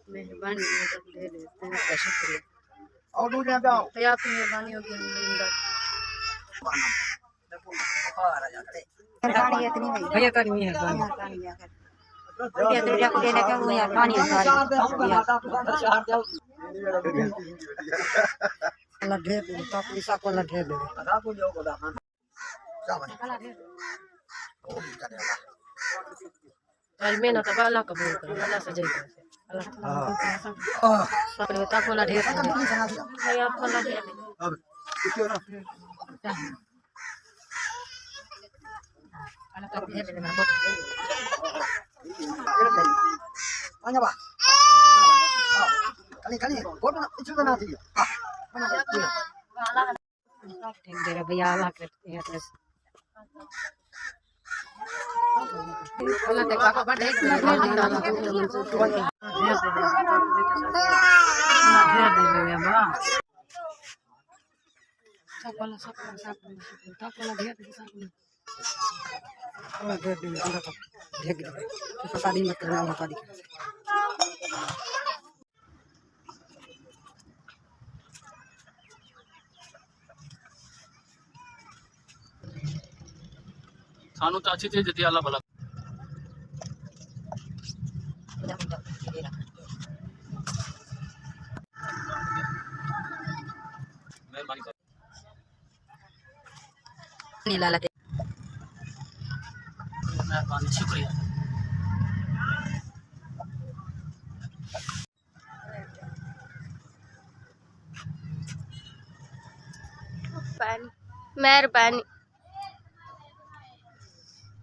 मेहरबानी शुक्रिया और दूध ले आओ आपकी मेहरबानी होगी भैया करी मेहरबानी अल्लाह ढेर दे तो पैसा को अल्लाह ढेर दे मेहनत तो अल्लाह कबूल करे अल्लाह से जय करे अल्लाह सब को अल्लाह ढेर दे भैया आपको अल्लाह ढेर दे अल्लाह तो ढेर दे ना Anya ba? Kali kau nak cuba nanti. Dera भैया अल्लाह करते हैं बस अल्लाह ते पापा बड़े ढेर दे बा सब ढेर दे शादी मत करना शादी सानू तो अच्छी चीज देती अल्लाह भला मेहरबानी कर मेहरबानी शुक्रिया मेहरबानी